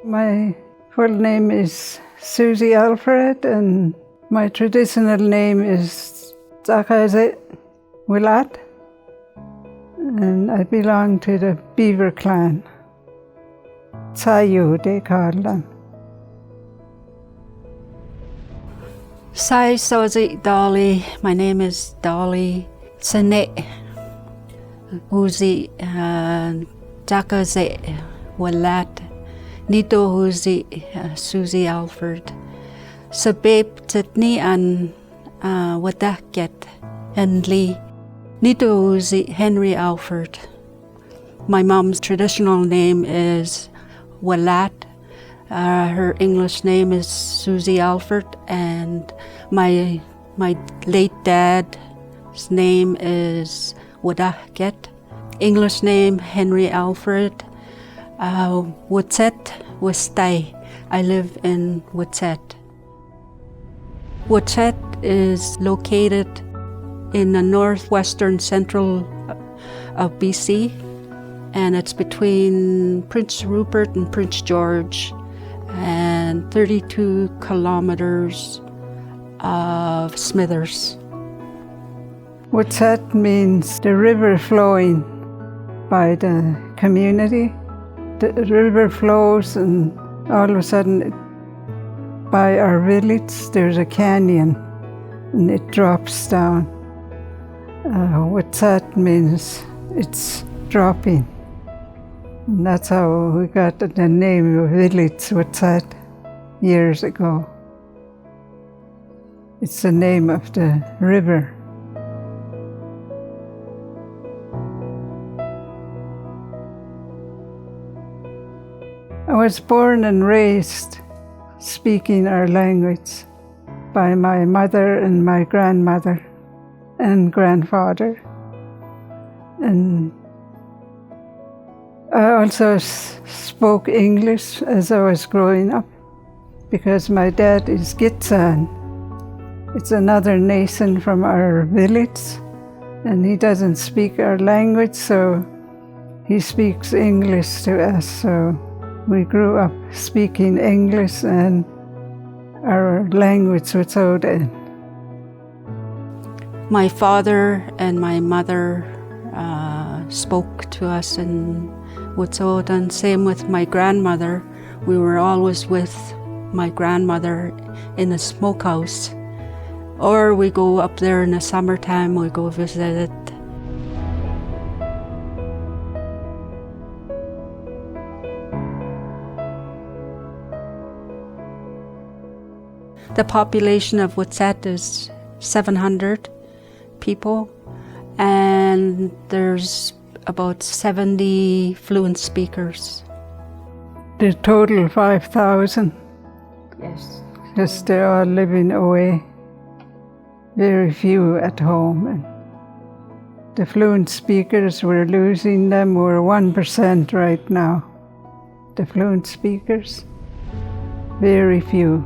My full name is Susie Alfred, and my traditional name is Tsayu, and I belong to the beaver clan. Tsayu, they call them. Tsayu Susie Dolly. My name is Dolly Susie Alfred. Nito Susie Alfred. Sa babe tatni an wadaket and Lee. Nito Henry Alfred. My mom's traditional name is Walat. Her English name is Susie Alfred, and my late dad's name is Wadaket. English name Henry Alfred. Witsuwit'en. I live in Witsuwit'en. Witsuwit'en is located in the northwestern central of BC, and it's between Prince Rupert and Prince George, and 32 kilometers of Smithers. Witsuwit'en means the river flowing by the community. The river flows, and all of a sudden by our village there's a canyon and it drops down. Witsuwit'en means it's dropping. And that's how we got the name of village Witsuwit'en years ago. It's the name of the river. I was born and raised speaking our language by my mother and my grandmother and grandfather. And I also spoke English as I was growing up because my dad is Gitsan. It's another nation from our village, and he doesn't speak our language, so he speaks English to us. So we grew up speaking English and our language, Witsuwit'en. My father and my mother spoke to us in Witsuwit'en. Same with my grandmother. We were always with my grandmother in a smokehouse. Or we go up there in the summertime, we go visit it. The population of Witsuwit'en is 700 people, and there's about 70 fluent speakers. The total 5,000. Yes. Just they're all living away. Very few at home. And the fluent speakers, we're losing them. We're 1% right now. The fluent speakers, very few.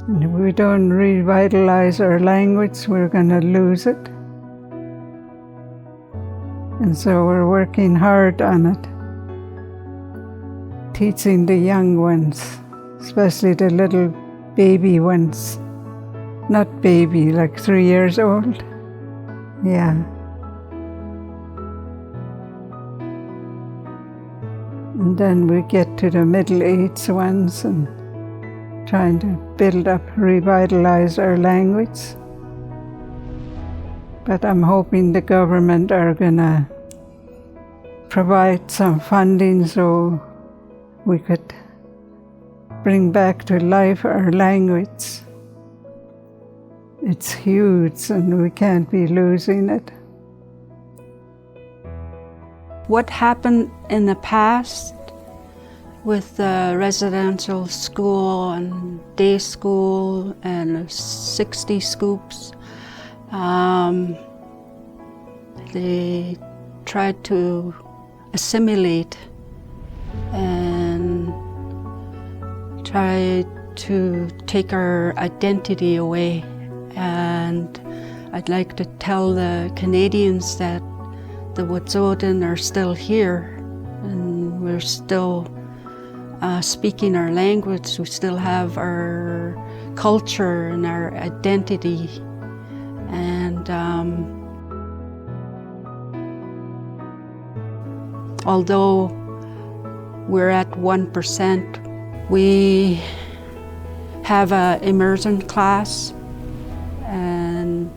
And if we don't revitalize our language, we're going to lose it. And so we're working hard on it, teaching the young ones, especially the little baby ones. Not baby, like 3 years old. Yeah. And then we get to the middle-aged ones and trying to build up, revitalize our language. But I'm hoping the government are gonna provide some funding so we could bring back to life our language. It's huge and we can't be losing it. What happened in the past with the residential school and day school and 60 scoops, they tried to assimilate and try to take our identity away. And I'd like to tell the Canadians that the Witsuwit'en are still here, and we're still speaking our language. We still have our culture and our identity. And although we're at 1%, we have an immersion class, and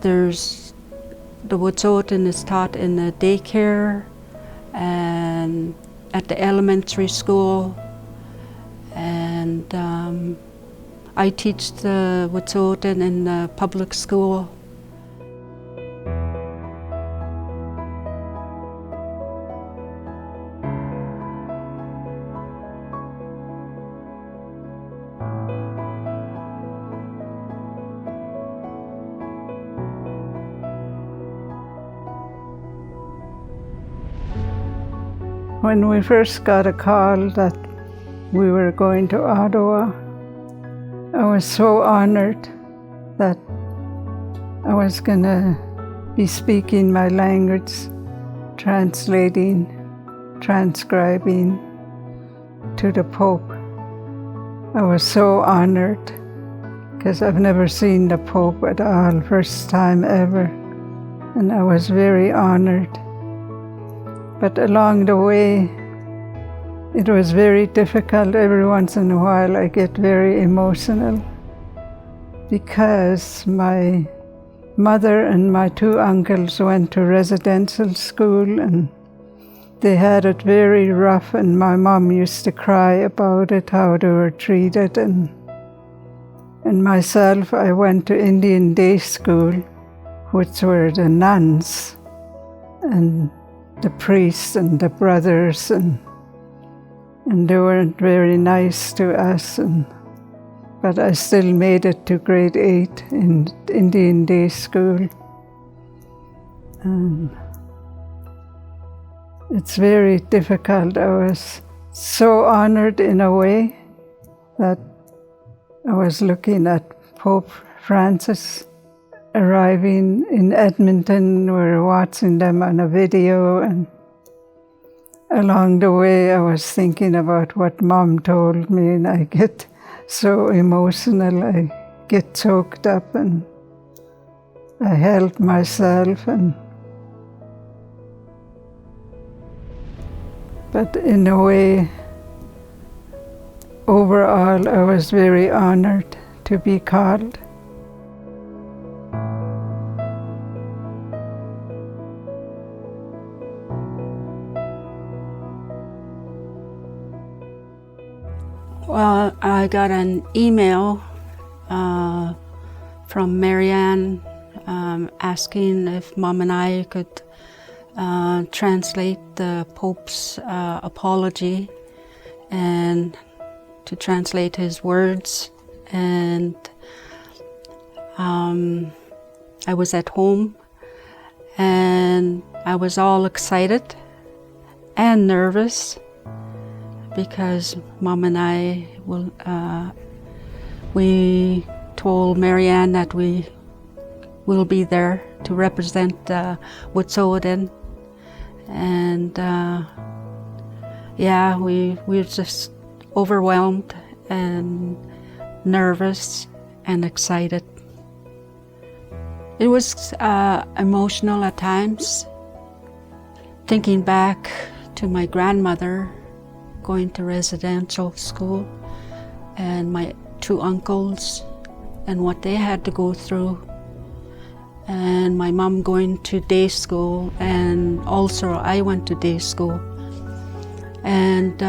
there's the Witsuwit'en is taught in the daycare and at the elementary school, and I teach the Witsuwit'en in the public school. When we first got a call that we were going to Ottawa, I was so honored that I was going to be speaking my language, translating, transcribing to the Pope. I was so honored because I've never seen the Pope at all, first time ever, and I was very honored. But along the way, it was very difficult. Every once in a while I get very emotional because my mother and my two uncles went to residential school, and they had it very rough, and my mom used to cry about it, how they were treated. And myself, I went to Indian day school, which were the nuns and the priests and the brothers, and they weren't very nice to us, but I still made it to grade 8 in Indian day school. And it's very difficult. I was so honored in a way that I was looking at Pope Francis arriving in Edmonton. We were watching them on a video, and along the way I was thinking about what Mom told me, and I get so emotional. I get choked up, and I held myself. But in a way, overall, I was very honored to be called. Well, I got an email from Marianne asking if Mom and I could translate the Pope's apology and to translate his words. And I was at home, and I was all excited and nervous, because Mom and I we told Marianne that we will be there to represent Witsuwit'en, and yeah, we were just overwhelmed and nervous and excited. It was emotional at times, thinking back to my grandmother going to residential school, and my two uncles and what they had to go through, and my mom going to day school, and also I went to day school. And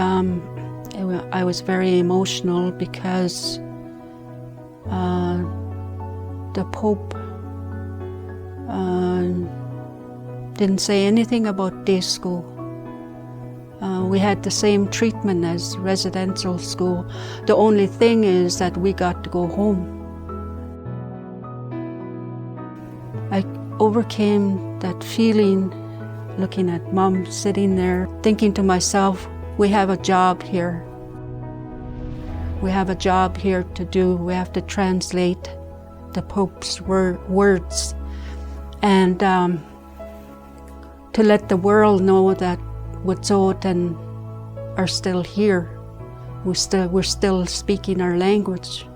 I was very emotional because the Pope didn't say anything about day school. We had the same treatment as residential school. The only thing is that we got to go home. I overcame that feeling looking at Mom sitting there, thinking to myself, we have a job here. We have a job here to do. We have to translate the Pope's words, and to let the world know that Witsuwit'en are still here. We're still speaking our language.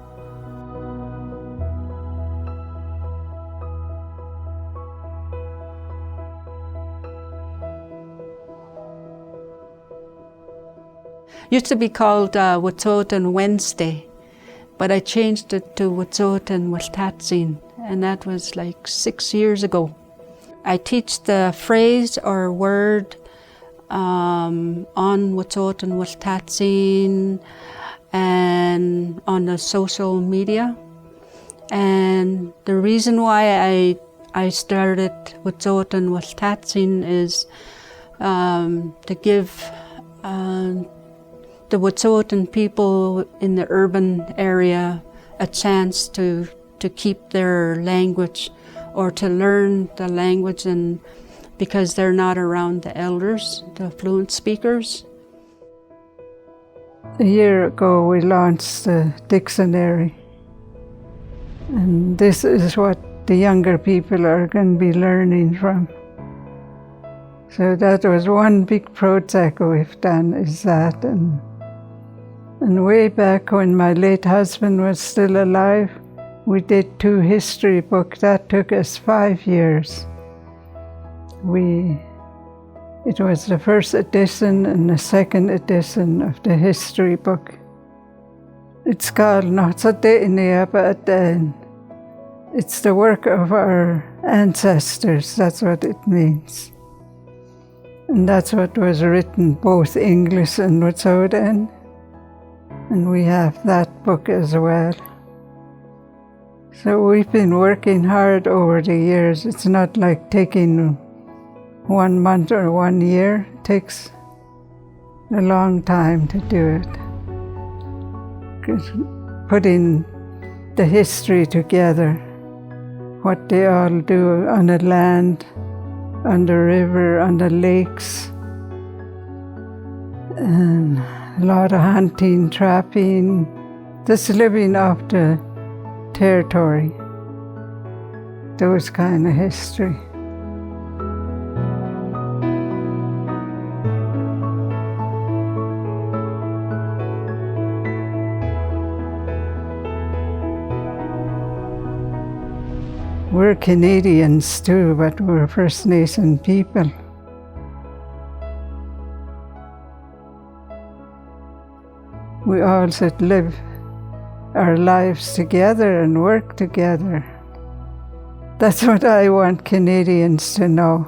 Used to be called Witsuwit'en Wednesday, but I changed it to Witsuwit'en Wiltatsin, and that was like 6 years ago. I teach the phrase or word on Witsuwit'en Wiltatsin and on the social media. And the reason why I started Witsuwit'en Wiltatsin is to give the Witsuwit'en people in the urban area a chance to keep their language or to learn the language, and because they're not around the elders, the fluent speakers. A year ago we launched the dictionary, and this is what the younger people are going to be learning from. So that was one big project we've done, is that. And way back when my late husband was still alive, we did 2 history books. That took us 5 years. It was the first edition and the second edition of the history book. It's called Notsade'iniaba'aden. It's the work of our ancestors, that's what it means. And that's what was written, both English and Witsuwit'en. And we have that book as well. So we've been working hard over the years. It's not like taking 1 month or 1 year. It takes a long time to do it. 'Cause putting the history together, what they all do on the land, on the river, on the lakes, and a lot of hunting, trapping, just living off the territory, those kind of history. We're Canadians too, but we're First Nation people. We all should live our lives together and work together. That's what I want Canadians to know.